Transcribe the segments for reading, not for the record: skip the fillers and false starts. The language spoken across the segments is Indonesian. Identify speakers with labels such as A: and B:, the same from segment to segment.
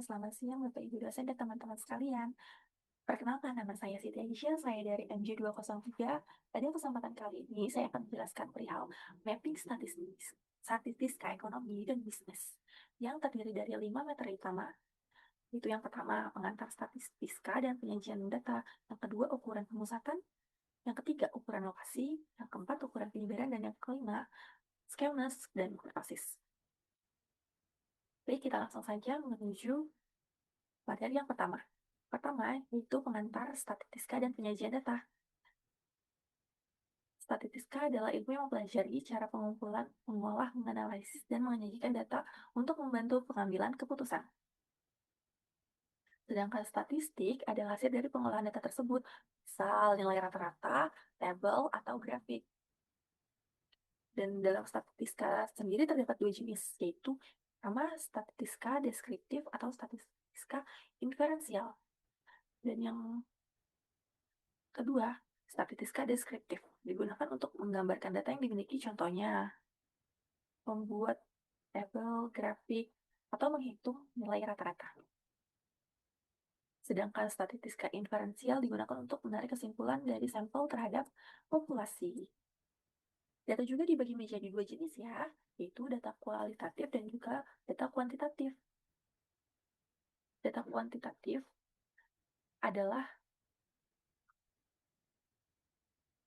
A: selamat siang Bapak Ibu dosen dan teman-teman sekalian. Perkenalkan, nama saya Siti Aisyah, saya dari MJ203. Pada kesempatan kali ini, saya akan menjelaskan perihal mapping statistika ekonomi dan bisnis yang terdiri dari 5 materi utama. Itu yang pertama, pengantar statistika dan penyajian data. Yang kedua, ukuran pemusatan. Yang ketiga, ukuran lokasi. Yang keempat, ukuran penyebaran. Dan yang kelima, skewness dan kurvasis. Baik, kita langsung saja menuju materi yang pertama. Pertama, yaitu pengantar statistika dan penyajian data. Statistika adalah ilmu yang mempelajari cara pengumpulan, mengolah, menganalisis, dan menyajikan data untuk membantu pengambilan keputusan. Sedangkan statistik adalah hasil dari pengolahan data tersebut, misal nilai rata-rata, tabel, atau grafik. Dan dalam statistika sendiri terdapat dua jenis, yaitu pertama statistika deskriptif atau statistika inferensial. Dan yang kedua, statistika deskriptif digunakan untuk menggambarkan data yang dimiliki, contohnya membuat tabel, grafik, atau menghitung nilai rata-rata. Sedangkan statistika inferensial digunakan untuk menarik kesimpulan dari sampel terhadap populasi. Data juga dibagi menjadi dua jenis ya, yaitu data kualitatif dan juga data kuantitatif. Data kuantitatif adalah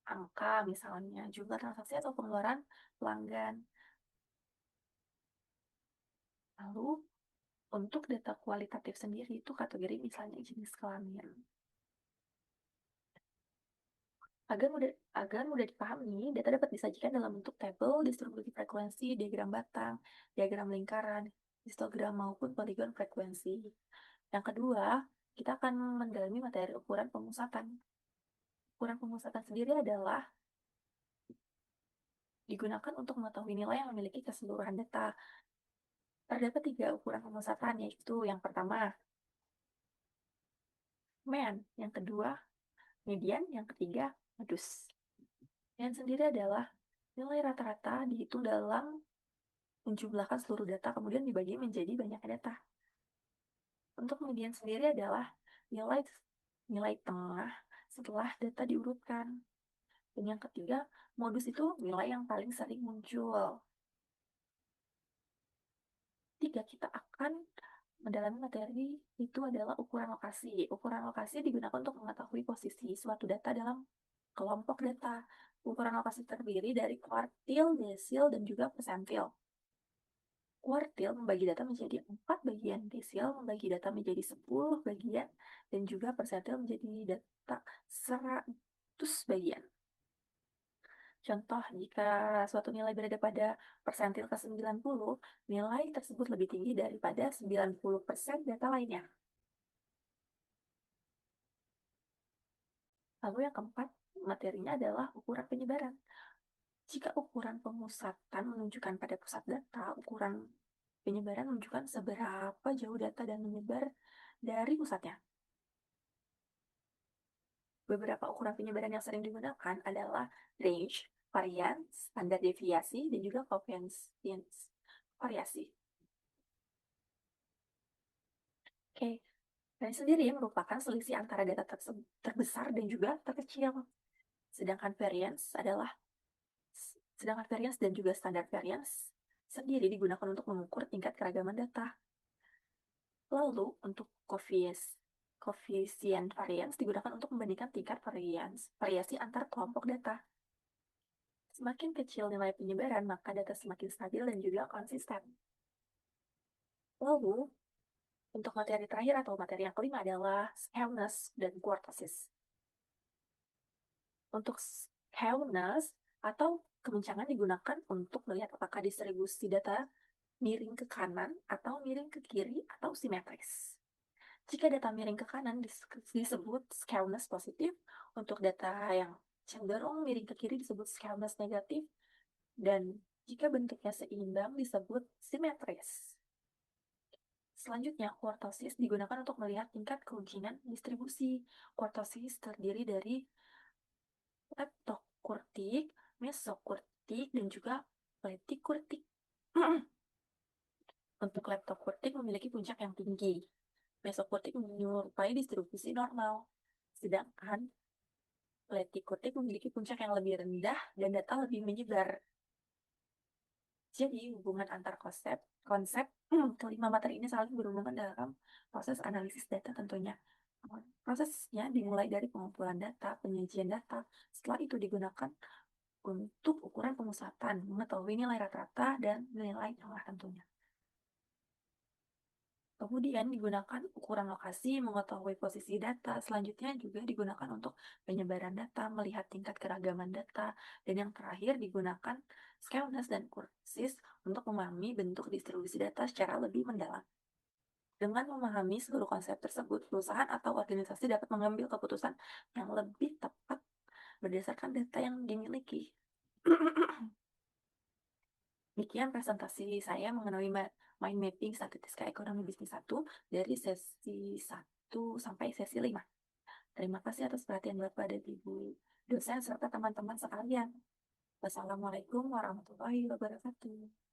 A: angka, misalnya jumlah transaksi atau pengeluaran pelanggan. Lalu, untuk data kualitatif sendiri itu kategori misalnya jenis kelamin. Agar mudah dipahami, data dapat disajikan dalam bentuk tabel, distribusi frekuensi, diagram batang, diagram lingkaran, histogram maupun poligon frekuensi. Yang kedua, kita akan mendalami materi ukuran pemusatan. Ukuran pemusatan sendiri adalah digunakan untuk mengetahui nilai yang memiliki keseluruhan data. Terdapat tiga ukuran pemusatan, yaitu yang pertama, mean, yang kedua, median, yang ketiga, modus. Mean sendiri adalah nilai rata-rata dihitung dalam menjumlahkan seluruh data, kemudian dibagi menjadi banyak data. Untuk median sendiri adalah nilai tengah setelah data diurutkan. Dan yang ketiga, modus itu nilai yang paling sering muncul. Tiga, kita akan mendalami materi itu adalah ukuran lokasi. Ukuran lokasi digunakan untuk mengetahui posisi suatu data dalam kelompok data. Ukuran lokasi terdiri dari kuartil, desil, dan juga persentil. Kuartil membagi data menjadi 4 bagian, desil membagi data menjadi 10 bagian, dan juga persentil menjadi data 100 bagian. Contoh, jika suatu nilai berada pada persentil ke-90, nilai tersebut lebih tinggi daripada 90% data lainnya. Lalu yang keempat, materinya adalah ukuran penyebaran. Jika ukuran pemusatan menunjukkan pada pusat data, ukuran penyebaran menunjukkan seberapa jauh data dan menyebar dari pusatnya. Beberapa ukuran penyebaran yang sering digunakan adalah range, variance, standar deviasi, dan juga covariance variasi. Oke, range sendiri merupakan selisih antara data terbesar dan juga terkecil. Sedangkan variance dan juga standar variance sendiri digunakan untuk mengukur tingkat keragaman data. Lalu, untuk koefisien variance digunakan untuk membandingkan tingkat variasi antar kelompok data. Semakin kecil nilai penyebaran, maka data semakin stabil dan juga konsisten. Lalu, untuk materi terakhir atau materi yang kelima adalah skewness dan kurtosis. Untuk skewness atau kebencangan digunakan untuk melihat apakah distribusi data miring ke kanan atau miring ke kiri atau simetris. Jika data miring ke kanan disebut skewness positif, untuk data yang cenderung miring ke kiri disebut skewness negatif, dan jika bentuknya seimbang disebut simetris. Selanjutnya, kurtosis digunakan untuk melihat tingkat kemungkinan distribusi. Kurtosis terdiri dari leptokurtik, mesokurtik, dan juga letikurtik. Untuk leptokurtik memiliki puncak yang tinggi. Mesokortik menyerupai distribusi normal, sedangkan letikotik memiliki puncak yang lebih rendah dan data lebih menyebar. Jadi, hubungan antar konsep kelima materi ini saling berhubungan dalam proses analisis data tentunya. Prosesnya dimulai dari pengumpulan data, penyajian data, setelah itu digunakan untuk ukuran pemusatan, mengetahui nilai rata-rata dan nilai tengah tentunya. Kemudian digunakan ukuran lokasi, mengetahui posisi data. Selanjutnya juga digunakan untuk penyebaran data, melihat tingkat keragaman data. Dan yang terakhir digunakan skewness dan kursis untuk memahami bentuk distribusi data secara lebih mendalam. Dengan memahami seluruh konsep tersebut, perusahaan atau organisasi dapat mengambil keputusan yang lebih tepat berdasarkan data yang dimiliki. Demikian presentasi saya mengenai mind mapping statistika ekonomi bisnis 1 dari sesi 1 sampai sesi 5. Terima kasih atas perhatian Bapak dan Ibu dosen serta teman-teman sekalian. Wassalamualaikum warahmatullahi wabarakatuh.